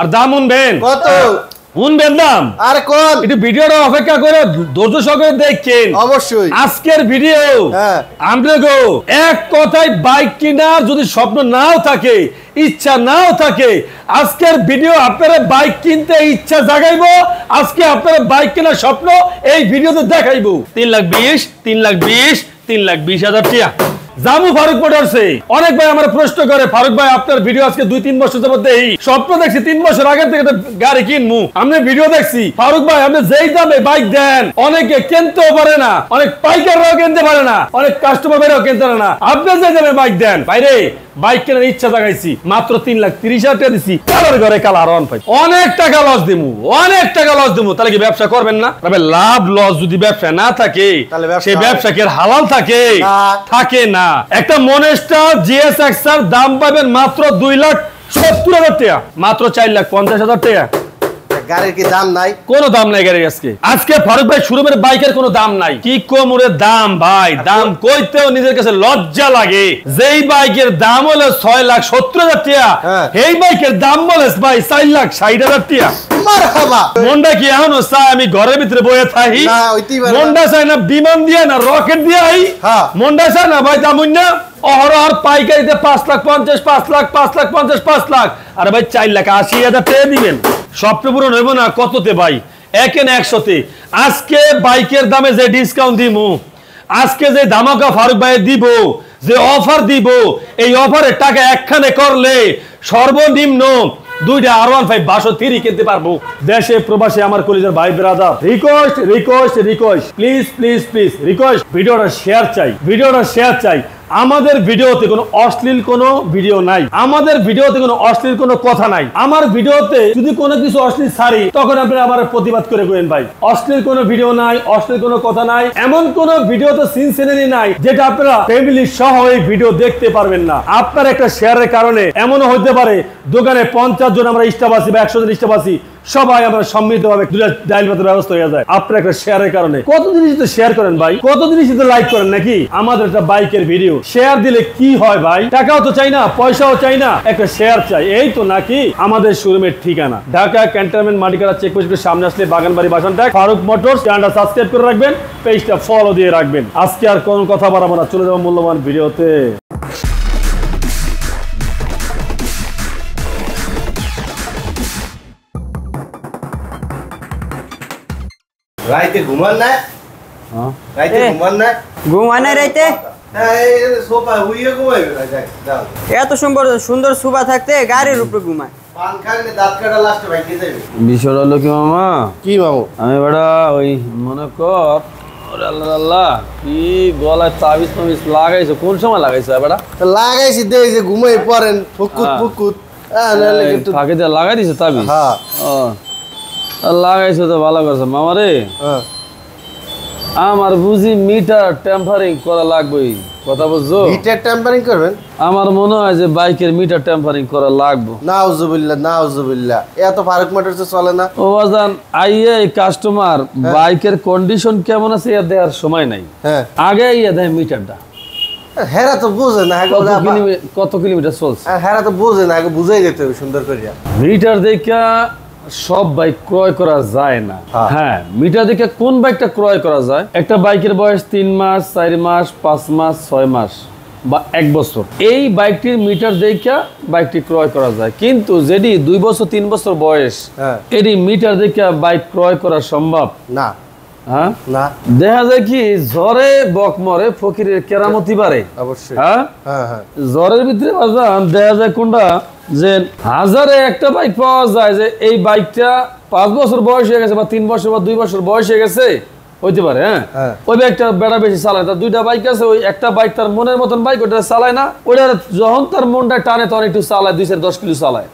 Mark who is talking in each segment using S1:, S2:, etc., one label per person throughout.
S1: আর দাম শুনবেন কত? শুনবেন দাম? আরে কোন একটু ভিডিওটা অপেক্ষা করে ধৈর্য সহকারে দেখেন। অবশ্যই আজকের ভিডিও আমরাগো এক কথায় বাইক কেনার যদি স্বপ্ন নাও থাকে, ইচ্ছা নাও থাকে, আজকের ভিডিও আপনারা বাইক কিনতে ইচ্ছা জাগাইবো। আজকে আপনারা বাইক কেনার স্বপ্ন এই ভিডিওতে দেখাইবো। 3,20,000 3,20,000 3,20,000 টাকা জামু ফারুক মোটরসে। অনেক ভাই আমার প্রশ্ন করে, ফারুক ভাই আপনার ভিডিও আজকে 2-3 বছর যাবত এই স্বপ্ন দেখছি, 3 বছর আগে থেকে গাড়ি কিনবো, আমি ভিডিও দেখছি। ফারুক ভাই আপনি যেই দামে বাইক দেন অনেকে কিনতেও পারে না, অনেক পাইকাররাও কিনতে পারে না, অনেক কাস্টমাররাও কিনতে পারে না। আপনি যে দামে বাইক দেন বাইরে বাইক কেনার ইচ্ছা জাগাইছি, মাত্র 3,30,000 টাকা দিছি। কালার ঘরে কালার অন পাই, অনেক টাকা লস দিমু, অনেক টাকা লস দিমু। তাহলে কি ব্যবসা করবেন না? তবে লাভ লস যদি ব্যবসা না থাকে সেই ব্যবসা কি হালাল থাকে? থাকে না। একটা মনেস্টার GSX-R দাম পাবেন মাত্র 2,70,000 টাকা, মাত্র 4,50,000 টাকা। গাড়ির কি দাম নাই? কোনো দাম নাই গাড়ির আজকে। আজকে ফারুক ভাই শোরুমের বাইকের কোনো দাম নাই। কি কোমরে দাম ভাই, দাম কইতেও নিজের কাছে লজ্জা লাগে। যেই বাইকের দাম হলো 6,70,000 টাকা, এই বাইকের দাম বলে ভাই 4,60,000 টাকা। মারহাবা। মনটা কি এখনো চায় আমি ঘরের ভিতরে বসে থাকি? না হইতেই পারে। মনটা চায় না বিমান দিয়ে না রকেট দিয়ে আই? হ্যাঁ মনটা চায় না ভাই দাম না অহরহর পাইকারিতে 5,50,000 5,00,000 5,50,000 5,00,000। আরে ভাই 4,80,000 টাকা দিবেন, স্বপ্ন পূরণ হইব না? কততে ভাই? 1-100-তে। আজকে বাইকের দামে যে ডিসকাউন্ট দিব, আজকে যে ধামাকা ফারুক ভাই দিব, যে অফার দিব, এই অফারের টাকা একখানে করলে সর্বনিম্ন 2টা R15 62 কিনতে পারবো। দেশে প্রবাসে আমার কলিজার ভাই brother, request request request, please please please request, ভিডিওটা শেয়ার চাই, ভিডিওটা শেয়ার চাই। আমাদের ভিডিওতে কোনো অশ্লীল কোনো ভিডিও নাই, আমাদের ভিডিওতে কোনো অশ্লীল কোনো কথা নাই। আমার ভিডিওতে যদি কোনো কিছু অশ্লীল ছাড়ি তখন আপনারা আমার প্রতিবাদ করে করেন ভাই। অশ্লীল কোনো ভিডিও নাই, অশ্লীল কোনো কথা নাই, এমন কোনো ভিডিওতে সিনসিনারি নাই যেটা আপনারা ফ্যামিলি সহ এই ভিডিও দেখতে পারবেন না। আপনার একটা শেয়ারের কারণে এমনও হতে পারে দোকানে 50 জন আমরা স্টাফ আছি বা 100 জন স্টাফ আছি, সবাই আমরা সম্মিলিতভাবে দুটো ডাইল ভাতের ব্যবস্থা হয়ে যায় আপনার একটা শেয়ারের কারণে। কত জিনিস তো শেয়ার করেন ভাই, কত জিনিস তো লাইক করেন নাকি? আমাদের একটা বাইকের ভিডিও শেয়ার দিলে কি হয় ভাই? টাকাও তো চাই না, পয়সাও চাই না, একটা শেয়ার চাই, এই তো নাকি আমাদের শোরুমের ঠিকানা। ঢাকা ক্যান্টনমেন্ট মাটিকারা চেকপোস্টের সামনে আসলে বাগানবাড়ি বাসনটা ফারুক মোটরস। চ্যানেলটা সাবস্ক্রাইব করে রাখবেন, পেজটা ফলো দিয়ে রাখবেন। আজকে আর কোনো কথা বাড়াবো না, চলে যাবো মূল্যবান ভিডিওতে।
S2: রাইতে ঘুমান না? হ্যাঁ রাইতে ঘুমান না?
S3: ঘুমান না রাইতে?
S2: হ্যাঁ এই সোফা হুইয়ে ঘুমাইবে না। যাও
S3: এত সুন্দর সুন্দর সোফা থাকতে গাড়ির উপরে ঘুমায়।
S2: পান খাইলে দাঁত কাটা লাস্টে ভাইকে যাবে।
S1: বিষয় হলো কি মামা? কি মামু? আমি বড় ওই মনে কর, ওরে আল্লাহ আল্লাহ, কি গলায় তাবিজ তাবিজ লাগাইছো? কোন সময় লাগাইছো বড়?
S2: লাগাইছি দেই যে ঘুমাই পড়েন ফুকুত ফুকুত।
S1: ফাঁকে দিয়ে লাগাই দিছো তাবিজ? হ্যাঁ ও লাগাইছো তো ভালো করছো মামা রে। আমার বুঝি মিটার টেম্পারিং করা লাগবে, কথা বুঝছো?
S2: মিটার টেম্পারিং করবেন?
S1: আমার মনে হয় যে বাইকের মিটার টেম্পারিং করা লাগবে।
S2: নাউজুবিল্লাহ নাউজুবিল্লাহ, এত ফারুক মোটরসে চলে না।
S1: ও বাজান আইয়ে কাস্টমার বাইকের কন্ডিশন কেমন আছে এর দেওয়ার সময় নাই, আগে ইয়ে দেয় মিটারটা।
S2: হেরা তো বুঝে না
S1: কত কিলোমিটার চলছে,
S2: হেরা তো বুঝে না, আগে বুঝাই যেতে হবে সুন্দর করিয়া।
S1: মিটার দেখা সব বাইক ক্রয় করা যায় না। হ্যাঁ মিটার দেখে কোন বাইকটা ক্রয় করা যায়? একটা বাইকের বয়স 3 মাস 4 মাস 5 মাস 6 মাস বা 1 বছর, এই বাইকটির মিটার দেখে বাইকটি ক্রয় করা যায়। কিন্তু যেটি 2 বছর 3 বছর বয়স, এটি মিটার দেখে বাইক ক্রয় করা সম্ভব না। হ্যাঁ না, দেখা যায় কি জ্বরে বক মরে ফকিরের কেরামতি বাড়ে। অবশ্যই হ্যাঁ হ্যাঁ, জ্বরের ভিতরে বাজান দেখা যায় কোনটা যে 1000-এ একটা বাইক পাওয়া যায় যে এই বাইকটা 5 বছর বয়স হয়ে গেছে বা 3 বছর বা 2 বছর বয়স হয়ে গেছে, হইতে পারে। হ্যাঁ ওই বাইকটা বেড়া বেশি চালায়, তার 2টা বাইক আছে, ওই একটা বাইক তার মনের মতন বাইক, ওটা চালায় না, ওটা যখন তার মনটা টানে তখন একটু চালায়, 2-10 কিলো চালায়।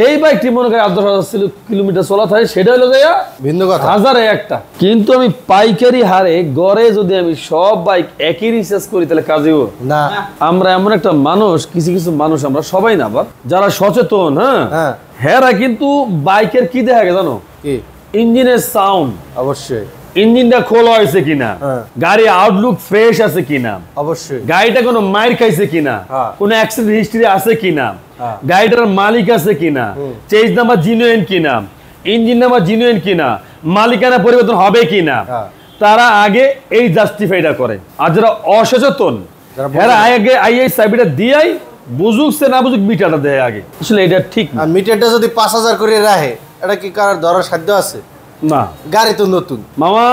S1: এই বাইকটি মনে করে 8-10,000 কিলোমিটার চলা থাকে, সেটা হলো যে ভিন্ন কথা, 1000-এ একটা। কিন্তু আমি পাইকারি হারে গড়ে যদি আমি সব বাইক একই রিচার্জ করি তাহলে কাজেও না। আমরা এমন একটা মানুষ, কিছু কিছু মানুষ, আমরা সবাই না আবার যারা সচেতন, হ্যাঁ হেরা কিন্তু বাইকের কি দেখা যায় জানো? ইঞ্জিনের সাউন্ড, অবশ্যই ইঞ্জিনটা খোলা হয়েছে কিনা, গাড়ি আউটলুক ফ্রেশ আছে কিনা, অবশ্যই গাড়িটা কোনো মাইর খাইছে কিনা, কোনো অ্যাক্সিডেন্ট হিস্ট্রি আছে কিনা, গাড়িটার মালিক আছে কিনা, চেঞ্জ নাম্বার জিনুইন কিনা, ইঞ্জিন নাম্বার জিনুইন কিনা, মালিকানা পরিবর্তন হবে কিনা, তারা আগে এই জাস্টিফাইটা করে। আর যারা অসচেতন এরা আগে আইএস সাইবিটা দিয়াই বুঝুকছে না বুঝুক মিটারটা দেয় আগে। আসলে এটা ঠিক না।
S2: মিটারটা যদি ৫,০০০ করে রাখে এটা কি কারোর ধরার সাধ্য আছে?
S1: না, গাড়ি তো নতুন মামা।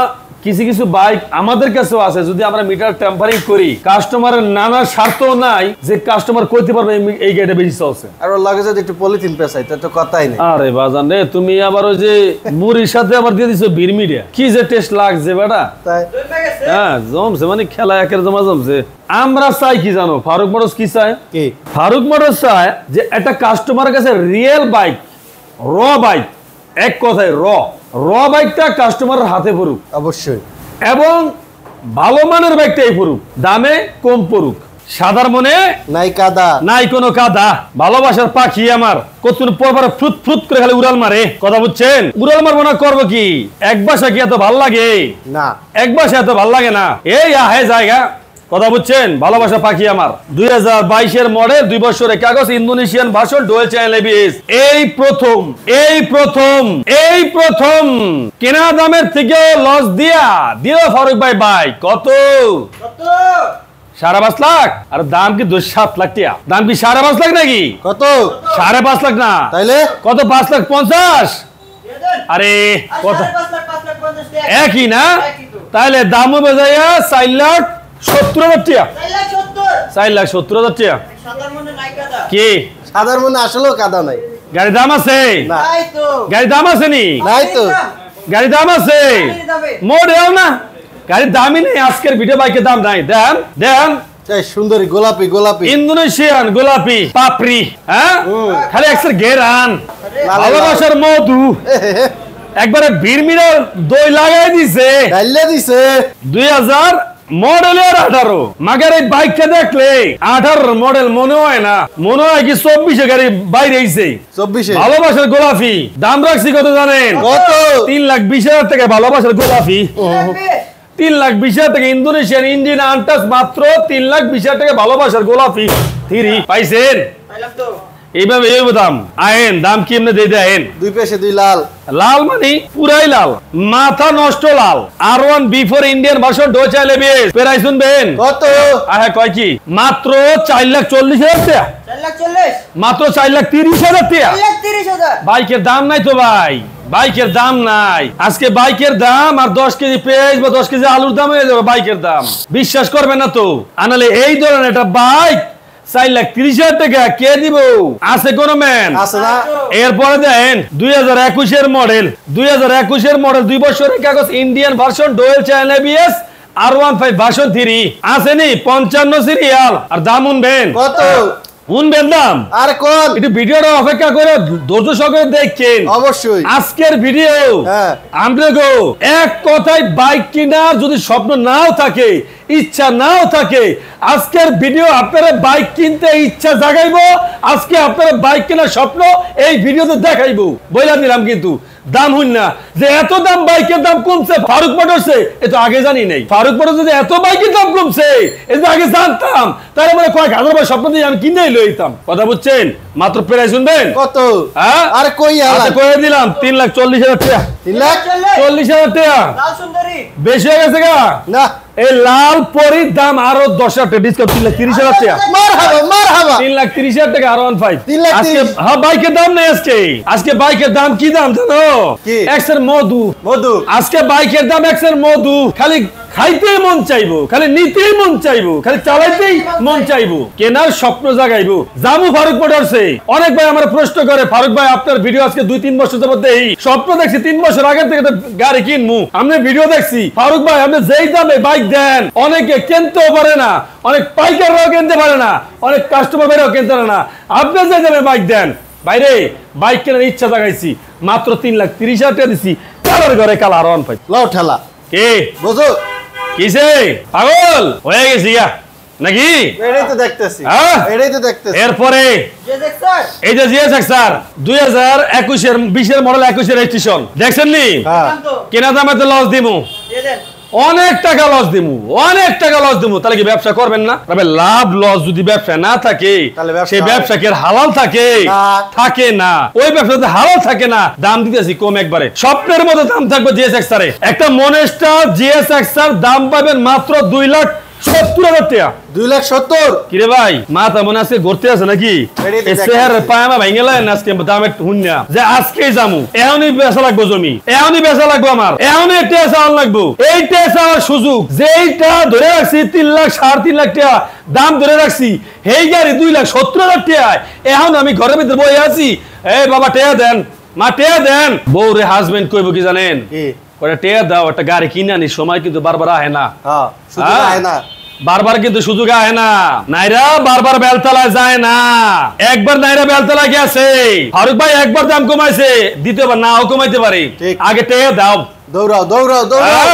S1: কিছু কিছু বাইক আমাদের কাছেও আছে, যদি আমরা মিটার টেম্পারিং করি কাস্টমারের নানা স্বার্থ নাই যে কাস্টমার কইতে পারবে এই গাড়িটা বেশি চলছে। আর ওর লাগে যদি একটু পলিথিন পেছাই তা তো কথাই নেই। আরে বাজান রে, তুমি আবার ওই যে মুড়ির সাথে আবার দিয়ে দিছো বিরমিডিয়া, কি যে টেস্ট লাগছে বেটা। তাই হ্যাঁ, জমছে মানে খেলা একের জমা জমছে। আমরা চাই কি জানো, ফারুক মোটরস কি চায়? কি ফারুক মোটরস চায় যে একটা কাস্টমারের কাছে রিয়েল বাইক, র বাইক, এক কথায় র বাইকটা কাস্টমারের হাতে পড়ুক অবশ্যই, এবং ভালো মানের বাইকটাই পড়ুক, দামে কম পড়ুক, সাদার মনে নাই কাদা, নাই কোনো কাদা। ভালোবাসার পাখি আমার কতক্ষণ পরবার ফ্রুত ফ্রুত করে খালি উড়াল মারে, কথা বুঝছেন? উড়াল মারবো না করবো কি? এক বাসা কি এত ভাল লাগে? না, এক বাসা এত ভাল লাগে না। এই আহে জায়গা, কথা বুঝছেন? ভালোবাসা পাখি আমার 2022 মডেল, 2 বছরের কাগজ, Indonesian version, dual channel ABS. এই প্রথম কেনা দামের থেকে লস দিয়া দিল ফারুক ভাই বাইক। কত? 5.5 লাখ। আর দাম কি 7 লাখ টাকা? দাম কি 5.5 লাখ নাকি? কত? 5.5 লাখ না, তাইলে কত? 5,50,000। আরে কত? একই না? তাইলে দামও বেজাইয়া 4,70,000 টাকা। 4,70,000 টাকা। কি সাদার মনে আসলেও কাদা নাই? গাড়ির দাম আছে? গাড়ির দাম আছে নি? নাই তো। গাড়ির দাম আছে, মোড়েও না, গাড়ির দামই নেই। আজকের ভিডিও বাইকের দাম নাই। দেন দেন সুন্দরী গোলাপি, গোলাপি ইন্দোনেশিয়ান গোলাপি পাপড়ি, হ্যাঁ খালি একসার ঘেরান, ভালোবাসার মধু একবারে বিরমিরার দই লাগাই দিছে, ডাইলে দিছে। 2000 মডেলের 18, মাগার এই বাইকটা দেখলে 18 মডেল মনে হয় না, মনে হয় কি 24 গাড়ি বাইরে আইছে। 24 ভালোবাসার গোলাপি। দাম রাখছি কত জানেন? কত? 3,20,000 টাকা ভালোবাসার গোলাপি। 3,20,000 টাকা ইন্দোনেশিয়ান ইঞ্জিন আনটাচ, মাত্র 3,20,000 টাকা ভালোবাসার গোলাপি 3 পাইছেন? এইভাবে এই দাম আইন, দাম কি এমনি দিয়ে দেন? দুই পাশে দুই লাল, লাল মানে পুরাই লাল, মাথা নষ্ট লাল। R1 B4 Indian version, dual channel ABS. Price শুনবেন কত? আহে কয় কি? মাত্র 4,40,000 টাকা। 4,40,000? মাত্র 4,30,000 টাকা। 4,30,000? বাইকের দাম নাই তো ভাই, বাইকের দাম নাই। আজকে বাইকের দাম আর 10 কেজি পেঁয়াজ বা 10 কেজি আলুর দাম হয়ে যাবে বাইকের দাম। বিশ্বাস করবে না তো? আনালে এই ধরনের একটা বাইক 4,30,000 টাকা কে দিব? আছে কোন ম্যান? আছে না। এরপরে দেন 2021 মডেল, 2021 মডেল, 2 বছরের কাগজ, Indian version, dual channel ABS, R15 version 3 আসেনি, 55 সিরিয়াল। আর দাম উনবেন কত? উনবেন দাম আর কোন একটু ভিডিওটা অপেক্ষা করে ধৈর্য সহকারে দেখেন অবশ্যই। আজকের ভিডিও আমরা এক কথায় বাইক কেনার যদি স্বপ্ন নাও থাকে, ইচ্ছা নাও থাকে, আজকের ভিডিও আপনারা বাইক কিনতে ইচ্ছা জাগাইবো। আজকে আপনারা বাইক কেনার স্বপ্ন এই ভিডিওতে দেখাইবো বইলা দিলাম। কিন্তু দাম হইন না যে এত দাম, বাইকের দাম কমছে ফারুক মোটরসে, এ তো আগে জানি নাই। ফারুক মোটরস যদি এত বাইকের দাম কমছে এ তো আগে জানতাম, তাহলে মানে কয়েক হাজার টাকা স্বপ্ন দিয়ে আমি কিনেই লইতাম। কথা বুঝছেন? মাত্র প্রাইস শুনবেন কত? হ্যাঁ আরে কই আচ্ছা কই দিলাম 3,40,000 টাকা। 3,40,000 টাকা বেশি হয়ে গেছে গা? না, এই লাল পরির দাম আরো 10,000 টাকা ডিসকাউন্ট, 3,30,000 টাকা। মারহাবা মারহাবা, 3,30,000 টাকা R15। আজকে হ্যাঁ বাইকের দাম নাই আজকে। আজকে বাইকের দাম কি দাম জানো? এক্সের মধু, মধু। আজকে বাইকের দাম এক্সের মধু। খালি খাইতেই মন চাইবো, খালি নিতেই মন চাইবো, খালি চালাইতেই মন চাইবো, কেনার স্বপ্ন জাগাইবো। জামু ফারুক মোটরসে। অনেক ভাই আমার প্রশ্ন করে, ফারুক ভাই আপনার ভিডিও আজকে 2-3 বছর যাবত এই স্বপ্ন দেখছি, 3 বছর আগে থেকে গাড়ি কিনবো, আমি ভিডিও দেখছি। ফারুক ভাই আপনি যেই দামে বাইক দেন অনেকে কিনতেও পারে না, অনেক পাইকাররাও কিনতে পারে না, অনেক কাস্টমার ভাইরাও কিনতে পারে না। আপনি যে দামে বাইক দেন, বাইরে বাইক কেনার ইচ্ছা জাগাইছি, মাত্র 3,30,000 টাকা দিছি। কালার ঘরে কালা R15 লাও ঠেলা। কে বুঝো কিসে পাগল হয়ে গেছি নাকি? এটাই তো দেখতেছি, এটাই তো দেখতেছি। এরপরে এই যে জিএসএক্স স্যার 2021 এর 20 এর মডেল, 21 এর রেজিস্ট্রেশন দেখছেন নি? কেনা দামে তো লস দিমু। অনেক টাকা লস দিমু, অনেক টাকা লস দিমু, তাহলে কি ব্যবসা করবেন না? তবে লাভ লস যদি ব্যবসা না থাকে, সেই ব্যবসা কি হালাল থাকে? থাকে না। ওই ব্যবসাতে হালাল থাকে না। দাম দিতেছি কম একবারে, স্বপ্নের মতো দাম থাকবে জিএসএক্স এর। একটা মনেস্টার জিএসএক্স এর দাম পাবেন মাত্র 2,70,000 টাকা।
S2: 2,70,000
S1: কিরে ভাই, মাথা মনে আজকে ঘুরতে আছে নাকি? পায়মা ভাই গেলেন আজকে দাম একটু হুন্না যে আজকেই যামু, এখনই বেচা লাগবো জমি, এখনই বেচা লাগবো, আমার এখনই টেসাল লাগবো। এই টেসাল সুযোগ যেইটা ধরে রাখছি 3 লাখ 3.5 লাখ টাকা দাম ধরে রাখছি, এই গাড়ি 2,70,000 টাকা। এখন আমি ঘরের ভিতরে বসে আছি, এই বাবা টেয়া দেন, মা টেয়া দেন। বউ রে হাজবেন্ড কইব কি জানেন? ওটা টেয়া দাও, একটা গাড়ি কিনে আনি, সময় কিন্তু বারবার আহে না। বারবার কিন্তু সুযোগ আহে না। নাইরা বারবার বেলতলায় যায় না, একবার নাইরা বেলতলায় গেছে, ফারুক ভাই একবার দাম কমাইছে, দ্বিতীয়বার নাও কমাইতে পারে। আগে টেয়া দাও,
S2: দৌড়াও দৌড়াও দৌড়াও।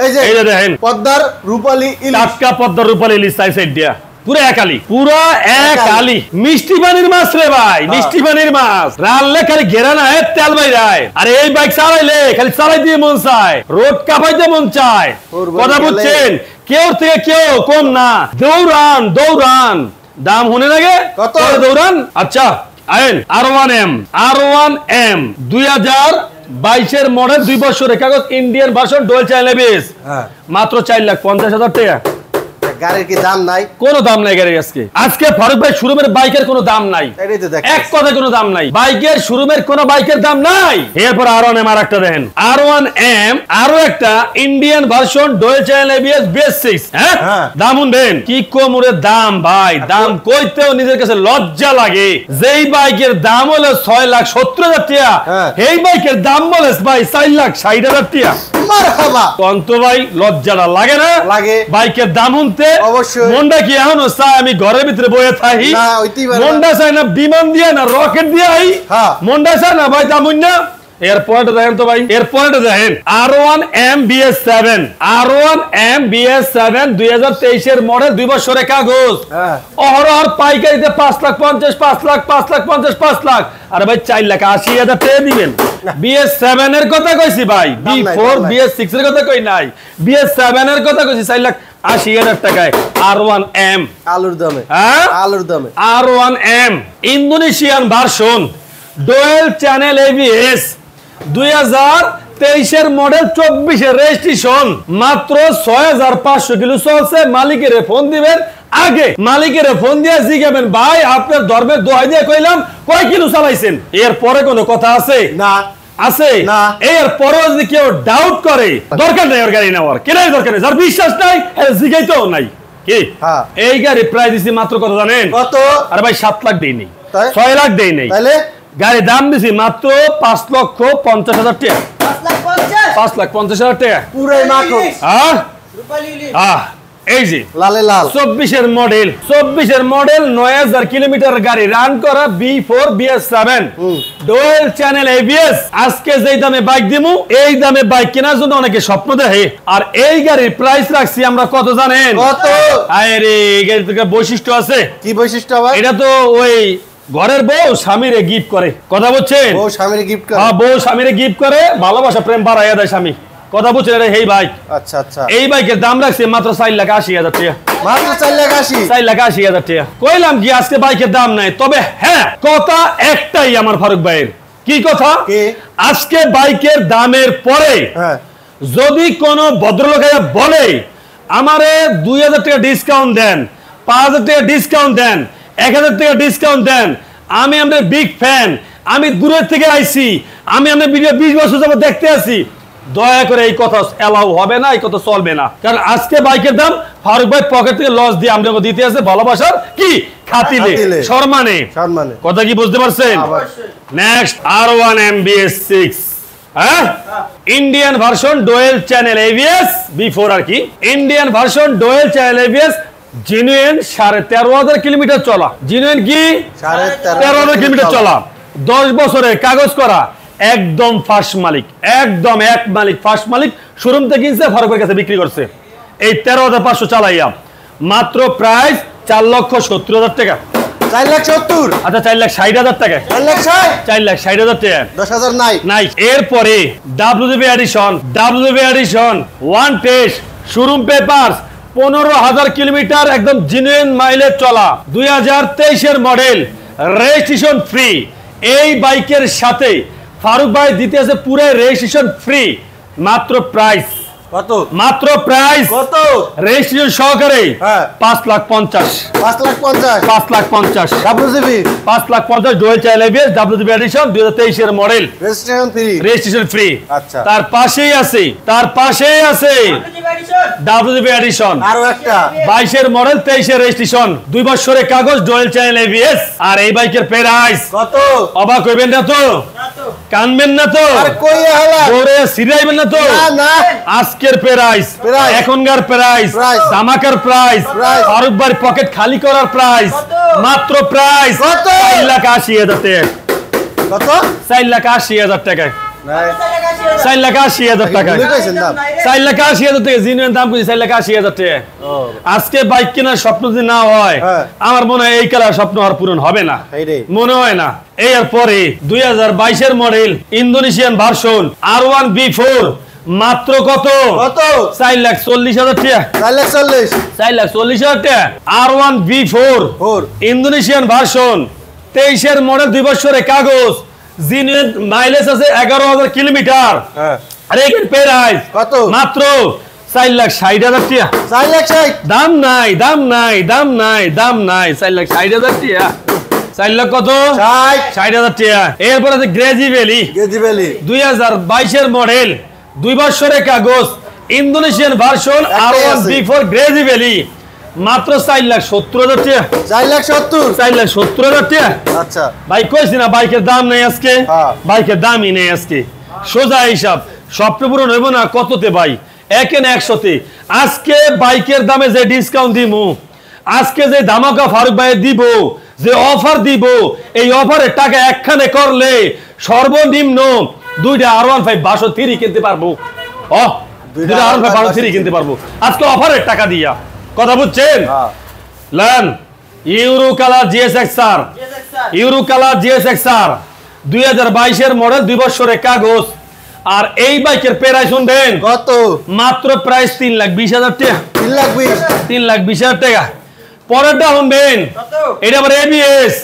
S2: এই যে
S1: দেখেন
S2: পদ্মার রূপালী ইলিশ,
S1: টাটকা পদ্মার রূপালী ইলিশ, সাইড দিয়া পুরো এক আলি, পুরো এক আলি। মিষ্টি পানির মাছ রে ভাই, মিষ্টি পানির মাছ রানলে খালি ঘেরা না তেল বাইরায়। আরে এই বাইক চালাইলে খালি চালাই দিয়ে মন চায়, রোড কাপাইতে মন চায়। কথা বুঝছেন? কেউ থেকে কেউ কম না। দৌড়ান দৌড়ান, দাম শুনে লাগে কত? দৌড়ান। আচ্ছা আইন R1M, R1M 2022 মডেল, 2 বছরের কাগজ, Indian version, dual channel ABS, মাত্র 4,50,000 টাকা।
S2: গাড়ির কি দাম নাই?
S1: কোনো দাম নাই গাড়ির আজকে। আজকে ফারুক ভাই শোরুমের বাইকের কোনো দাম নাই, এক কথা কোনো দাম নাই। বাইকের শোরুমের কোনো বাইকের দাম নাই। এরপর R1M আরেকটা দেখেন, R1M আরো একটা Indian version, dual channel ABS, BS6। হ্যাঁ, দাম শুনবেন কি কোমরের দাম ভাই, দাম কইতেও নিজের কাছে লজ্জা লাগে। যেই বাইকের দাম হলো 6,70,000 টাকা, এই বাইকের দাম বলে ভাই 4,60,000 টাকা। মারহাবা। কন্ত ভাই লজ্জাটা লাগে না? লাগে। বাইকের দাম শুনতে অবশ্যই মনটা কি এখনো চায় আমি ঘরের ভিতরে বসে থাকি? না, মনটা চায় না বিমান দিয়ে না রকেট দিয়ে আই? মনটা চায় না ভাই দাম না। এরপরটা দেখেন তো ভাই, এরপরটা দেখেন R1M BS7, R1M BS7 2023 model, 2 বছরের কাগজ, অহরহর পাইকারিতে 5,50,000, 5,00,000, 5,50,000, 5,00,000। আরে ভাই 4,80,000 টাকা দিবেন। BS7 এর কথা কইছি ভাই, B4 BS6 এর কথা কই নাই, BS7 এর কথা কইছি। 4,80,000 টাকায় R1M,
S2: আলুর দামে, আলুর দামে
S1: R1M Indonesian version, dual channel ABS, 2023 model, 24 registration, মাত্র 6,500 কিলো চলছে। মালিকের ফোন দিবেন, আগে মালিকের ফোন দিয়ে জিজ্ঞাবেন ভাই আপনার ধর্মের দোহাই দিয়ে কইলাম কয় কিলো চালাইছেন। এর পরে কোনো কথা আছে? না, আছে না। এর পরেও যদি কেউ ডাউট করে, দরকার নেই ওর গাড়ি নেওয়ার, কেনাই দরকার নেই। যার বিশ্বাস নাই জিজ্ঞাইতেও নাই। কি এই গাড়ি প্রায় দিছি মাত্র কত জানেন? কত? আরে ভাই 7 লাখ দেই নেই, 6 লাখ দেই নেই। তাহলে গাড়ির দাম দিছি মাত্র 5,50,000 টাকা। 5,50,000 টাকা
S2: পুরাই মাখন।
S1: এই যে লালে লাল 24 মডেল, 24 মডেল, 9,000 কিলোমিটার গাড়ি রান করা, B4 BS7 dual channel ABS. আজকে যেই দামে বাইক দিমু, এই দামে বাইক কেনার জন্য অনেকে স্বপ্ন দেখে। আর এই গাড়ির প্রাইস রাখছি আমরা কত জানেন? কত? আরে এই গাড়ির বৈশিষ্ট্য আছে। কি বৈশিষ্ট্য ভাই? এটা তো ওই ঘরের বউ স্বামীরে গিফট করে। কথা বলছেন? বউ স্বামীরে গিফট করে। হ্যাঁ, বউ স্বামীরে গিফট করে, ভালোবাসা প্রেম বাড়াইয়া দেয় স্বামী। কথা বলছেন? আরে এই বাইক, আচ্ছা আচ্ছা, এই বাইকের দাম রাখছে মাত্র 4,80,000 টাকা। মাত্র 4,80,000 টাকা। কইলাম কি আজকে বাইকের দাম নাই। তবে হ্যাঁ, কথা একটাই আমার ফারুক ভাইয়ের। কি কথা? আজকে বাইকের দামের পরে যদি কোনো ভদ্রলোক বলে আমারে 2,000 টাকা ডিসকাউন্ট দেন, 5,000 টাকা ডিসকাউন্ট দেন, 1,000 টাকা ডিসকাউন্ট দেন, আমি আমাদের বিগ ফ্যান, আমি দূরের থেকে আইছি, আমি আমাদের ভিডিও 20 বছর যাবত দেখতে আছি, দয়া করে এই কথা এলাও হবে না, এই কথা চলবে না। কারণ আজকে বাইকের দাম ফারুক ভাই পকেট থেকে লস দিয়ে আমাদের দিতে আছে ভালোবাসার কি খাতিরে, সম্মানে। কথা কি বুঝতে পারছেন? নেক্সট R1M BS6, হ্যাঁ, Indian version, dual channel ABS, B4 আর কি, Indian version, dual channel ABS, genuine 13,500 kilometre চলা। জেনুইন কি 13,500 কিলোমিটার চলা, 10 বছরের কাগজ করা, একদম ফার্স্ট মালিক, একদম এক মালিক, ফার্স্ট মালিক, শোরুম থেকে কিনছে, ফারুকের কাছে বিক্রি করছে। এই 13,500 চালাইয়া মাত্র প্রাইস 4,70,000 টাকা। 4,70,000? আচ্ছা 4,60,000 টাকা। 4,60,000 টাকা। 10,000 নাই নাই। এরপরে WDB edition, WDB edition one test, showroom papers 15,000 kilometre একদম জেনুইন মাইলেজ চলা 2023 এর মডেল রেজিস্ট্রেশন ফ্রি এই বাইকের সাথে ফারুক ভাই দিতেছে পুরো রেজিস্ট্রেশন ফ্রি মাত্র প্রাইস
S2: কত
S1: মাত্র প্রাইস
S2: কত
S1: রেজিস্ট্রেশন সহকারে
S2: হ্যাঁ
S1: 5,50,000
S2: 5,50,000
S1: 5,50,000
S2: WCB
S1: 5,50,000 ডুয়েল চাইল এবিএস WCB এডিশন 2023 এর model
S2: registration free
S1: registration free
S2: আচ্ছা
S1: তার পাশেই আছে WCB এডিশন
S2: আরো একটা
S1: 22 এর মডেল 23 এর রেজিস্ট্রেশন 2 বছরের কাগজ ডুয়েল চ্যানেল এবিএস আর এই বাইকের প্রাইস
S2: কত
S1: অবাক হইবেন না তো কানবেন না তো
S2: আর কই হলা
S1: ওরে সিরাইবেন না তো
S2: না না
S1: আজকের প্রাইস এখনকার প্রাইস ধামাকার প্রাইস ফারুক ভাই পকেট খালি করার প্রাইস মাত্র প্রাইস
S2: কত
S1: 4,80,000 টাকা
S2: কত
S1: 4,80,000 টাকা
S2: নাই
S1: 4,80,000 টাকা
S2: ভুলে গেছেন দাম
S1: 4,80,000 টাকা জিনিসের দাম কই 4,80,000 টাকা আজকে বাইক কেনার স্বপ্ন যদি না হয় আমার মনে হয় এই কালার স্বপ্ন আর পূরণ হবে না মনে হয় না এর পরে 2022 এর model Indonesian version R1 B4 মাত্র কত 4,40,000 টাকা 4,40,000 টাকা R1 B4 ইন্দোনেশিয়ান ভার্সন 23 এর মডেল 2 বছরের কাগজ জিনুইন মাইলেজ আছে 11,000 কিলোমিটার আর এর প্রাইস কত মাত্র 4,60,000 টাকা
S2: 4,60,000
S1: দাম নাই 4,60,000 টাকা 4 লাখ কত 60,000 টাকা এরপর আছে গ্রেজি ভ্যালি 2022 এর মডেল 2 বছরের কাগজ Indonesian version R1 B4 গ্রেজি valley মাত্র 4,70,000 টাকা 4,70,000 টাকা
S2: আচ্ছা
S1: ভাই কইছি না বাইকের দাম নেই আজকে বাইকের দামই নেই আজকে সোজা হিসাব স্বপ্ন পূরণ হইব না কততে ভাই 100তে আজকে বাইকের দামে যে ডিসকাউন্ট দিমু আজকে যে ধামাকা ফারুক ভাই দিব যে অফার দিব এই অফারের টাকা একখানে করলে সর্বনিম্ন দুইটা R15 62 কিনতে পারবো দুইটা R15 62 কিনতে পারবো আজকে অফারের টাকা দিয়া কথা বুঝছেন লান ইউরো কালার GSXR 2022 এর মডেল 2 বছরের কাগজ আর এই বাইকের প্রাইস শুনবেন
S2: কত
S1: মাত্র প্রাইস 3,20,000 টাকা 3,20,000 টাকা পরেরটা শুনবেন এটা আবার ABS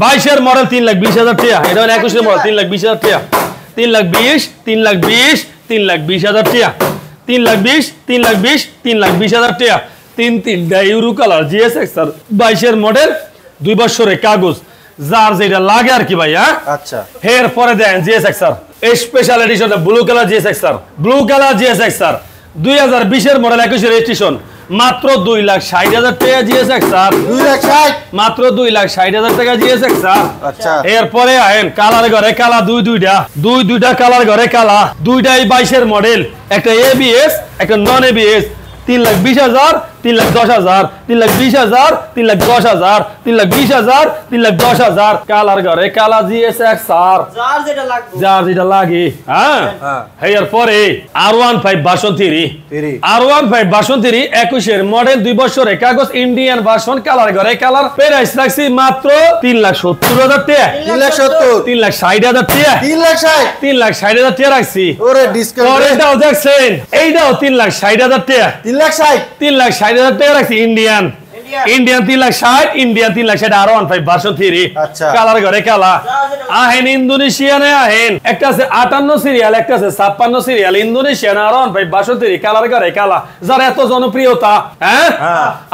S1: 22 এর মডেল 3,20,000 টাকা এটা 21 এর মডেল 3,20,000 টাকা 3,20,000 টাকা 3,20,000 টাকা তিনটা ইউরো কালার GSXR 22 এর মডেল 2 বছরের কাগজ যার যেটা লাগে আর কি ভাই
S2: আচ্ছা
S1: এর পরে দেন GSXR special edition blue colour GSXR 2020 এর মডেল 21 এর রেজিস্ট্রেশন মাত্র 2,60,000 টাকা GSXR
S2: 2,60,000
S1: মাত্র 2,60,000 টাকা GSXR
S2: আচ্ছা
S1: এরপরে আহেন কালার ঘরে কালা দুইটা কালার ঘরে কালা দুইটাই 22 এর মডেল একটা ABS একটা নন ABS 3,20,000 3,10,000 3,20,000 3,10,000 3,20,000 3,10,000 কালার ঘরে কালা GSXR যার যেটা লাগে এরপরে R15 ভার্সন 3 21 এর মডেল 2 বছরের কাগজ ইন্ডিয়ান ভার্সন কালার ঘরে কালার প্রাইস রাখছি মাত্র 3,70,000 টাকা 3,60,000 টাকা 3,60,000 টাকা রাখছি
S2: ওরে ডিসকাউন্ট
S1: পরেরটাও দেখছেন এইটাও 3,60,000 টাকা 3,60,000 টাকা রাখছি ইন্ডিয়ান 3,60,000 R15 ভার্সন 3 কালার ঘরে কালা আহেন ইন্দোনেশিয়ানে আহেন একটা আছে 58 সিরিয়াল একটা আছে 56 serial Indonesian R15 version 3 colour ঘরে কালা যার এত জনপ্রিয়তা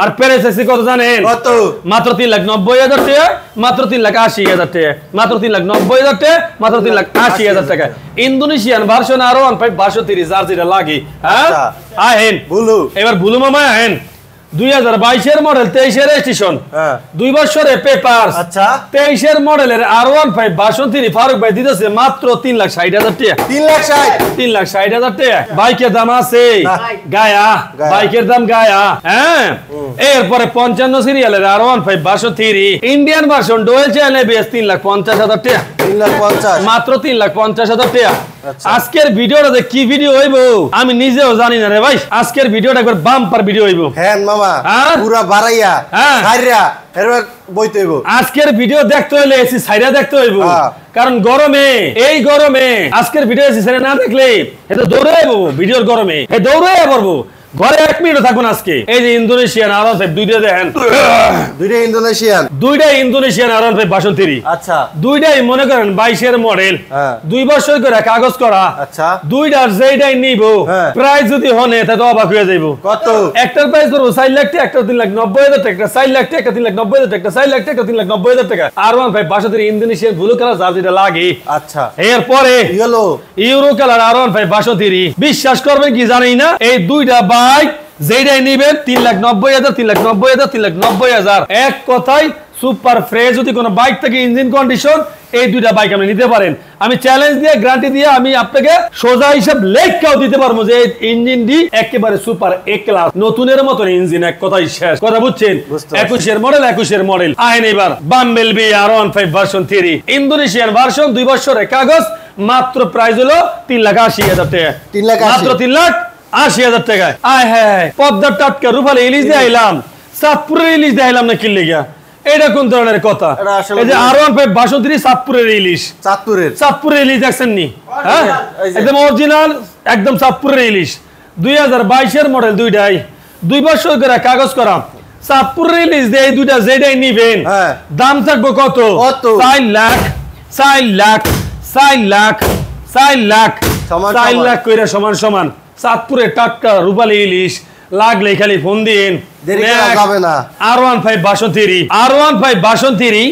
S1: আর প্রাইস কত জানেন কত মাত্র 3,90,000 টাকা মাত্র 3,80,000 টাকা মাত্র 3,90,000 টাকা মাত্র 3,80,000 টাকা ইন্দোনেশিয়ান ভার্সন R15 ভার্সন 3 যার যেটা লাগে আহেন বুলু এবার বুলু মামা আহেন 2022 এর মডেল 23 এর রেজিস্ট্রেশন 2 বছরের পেপার
S2: আচ্ছা
S1: 23 এর মডেলের R15 ভার্সন 3 ফারুক ভাই দিতেছে মাত্র 3,60,000 টাকা 3,60,000 টাকা বাইকের দাম আছে গায়া বাইকের দাম গায়া এরপরে 55 সিরিয়ালের R15 version 3 Indian version dual channel ABS 3,50,000 টাকা 3,50,000 মাত্র 3,50,000 টাকা আজকের ভিডিওটাতে কি ভিডিও হইব আমি নিজেও জানি না রে ভাই আজকের ভিডিওটা একবার বাম্পার ভিডিও হইব
S2: হ্যাঁ মামা পুরা বাড়াইয়া ছাইরা এরবার বইতে হইব আজকের ভিডিও দেখতে হইলে এসি ছাইরা দেখতে হইব কারণ গরমে এই গরমে আজকের ভিডিও এসি ছাইরা না দেখলে এটা দৌড়াইবো ভিডিওর গরমে দৌড়াইয়া পড়বো
S1: ঘরে 1 মিনিটও থাকবো না আজকে। এই যে ইন্দোনেশিয়ান R15 দুইটা দেখেন, দুইটা ইন্দোনেশিয়ান R15 62।
S2: আচ্ছা,
S1: দুইটাই মনে করেন 22 এর মডেল, 2 বছর করে কাগজ করা।
S2: আচ্ছা,
S1: দুইটার যেইটাই নিব প্রাইস যদি হনে তা তো অবাক হয়ে যাইব।
S2: কত?
S1: একটার প্রাইস করবো 4 লাখ টাকা, একটা 3,90,000 টাকা, 4 লাখ টাকা, 3,90,000 টাকা, 4 লাখ টাকা, 3,90,000 টাকা। R15 62 ইন্দোনেশিয়ান ব্লু কালার যার যেটা লাগে।
S2: আচ্ছা,
S1: এরপরে ইউরো কালার R15 62। বিশ্বাস করবেন কি জানি না, এই দুইটা বাইক যেটাই নিবেন 3,90,000, 3,90,000, 3,90,000। এক কথায় সুপার ফ্রেশ যদি কোনো বাইক থেকে ইঞ্জিন কন্ডিশন, এই দুইটা বাইক আপনি নিতে পারেন। আমি চ্যালেঞ্জ দিয়ে গ্যারান্টি দিয়ে আমি আপনাকে সোজা হিসাব লেখাও দিতে পারবো যে ইঞ্জিনটি একেবারে সুপার এ ক্লাস, নতুনের মতন ইঞ্জিন। এক কথাই শেষ কথা, বুঝছেন? 21 এর মডেল আইন। এবার বাম্বেলবি R15 ভার্সন 3 ইন্দোনেশিয়ান ভার্সন, 2 বছরের কাগজ, মাত্র প্রাইস হলো 3,80,000 টাকা, মাত্র 3,80,000 টাকায়। আয় হ্যাঁ, পদ্মার টাটকা রূপালী ইলিশ দিয়ে আইলাম, চাঁদপুরের ইলিশ দিয়ে আইলাম না কিনলে গিয়া, এটা কোন ধরনের কথা? এই যে R15 62 চাঁদপুরের ইলিশ, চাঁদপুরের ইলিশ দেখছেন নি? হ্যাঁ, একদম অরিজিনাল, একদম চাঁদপুরের ইলিশ। 2022 এর মডেল, দুইটাই 2 বছর করে কাগজ করা, চাঁদপুরের ইলিশ দিয়ে এই দুইটা যেটাই নিবেন দাম থাকবে কত? 4 লাখ, 4 লাখ, 4 লাখ, 4 লাখ, 4 লাখ কইরা সমান সমান চাঁদপুরের টাটকা রূপালী ইলিশ। লাগলে খালি ফোন দিন, R15 62, R15 62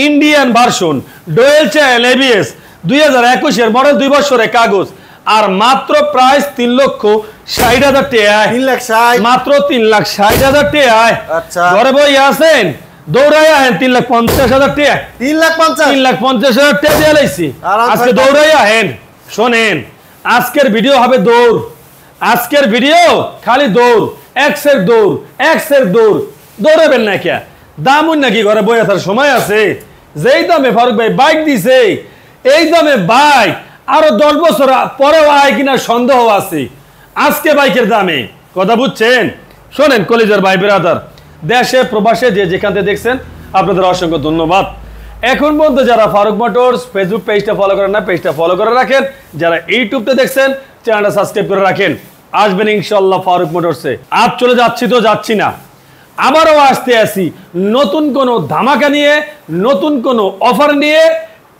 S1: Indian version, dual channel ABS, 2021 এর মডেল, 2 বছরের কাগজ, আর মাত্র প্রাইস 3,60,000 টাকা, মাত্র 3,60,000 টাকা। ঘরে বই আছেন, দৌড়াই আহেন 3,50,000 টাকা, 3,50,000 টাকা দিয়ে লাইছি আজকে। দৌড়াই আহেন, শোনেন আজকের ভিডিও হবে দৌড়, আজকের ভিডিও খালি দৌড়, এক্সের দৌড়, এক্সের দৌড়। দৌড়াবেন না কে? দাম নাকি ঘরে বই আসার সময় আছে? যেই দামে ফারুক ভাই বাইক দিছে, এই দামে বাইক আরো 10 বছর পরেও আয় কিনা সন্দেহ আছে আজকে বাইকের দামে। কথা বুঝছেন? শোনেন কলিজার ভাই ব্রাদার, দেশে প্রবাসে যে যেখান থেকে দেখছেন আপনাদের অসংখ্য ধন্যবাদ। এখন পর্যন্ত যারা ফারুক মোটরস ফেসবুক পেজটা ফলো করেন না, পেজটা ফলো করে রাখেন। যারা ইউটিউবটা দেখছেন চ্যানেলটা সাবস্ক্রাইব করে রাখেন। আসবেন ইনশাআল্লাহ ফারুক মোটরসে। আজ চলে যাচ্ছি তো যাচ্ছি না, আবারও আসতে আসি নতুন কোনো ধামাকা নিয়ে, নতুন কোনো অফার নিয়ে।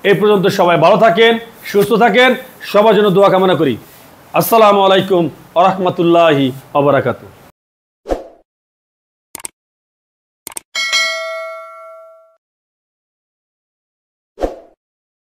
S1: এই পর্যন্ত সবাই ভালো থাকেন, সুস্থ থাকেন, সবার জন্য দোয়া কামনা করি। আসসালামু আলাইকুম ওয়া রাহমাতুল্লাহি ওয়া বারাকাতুহু।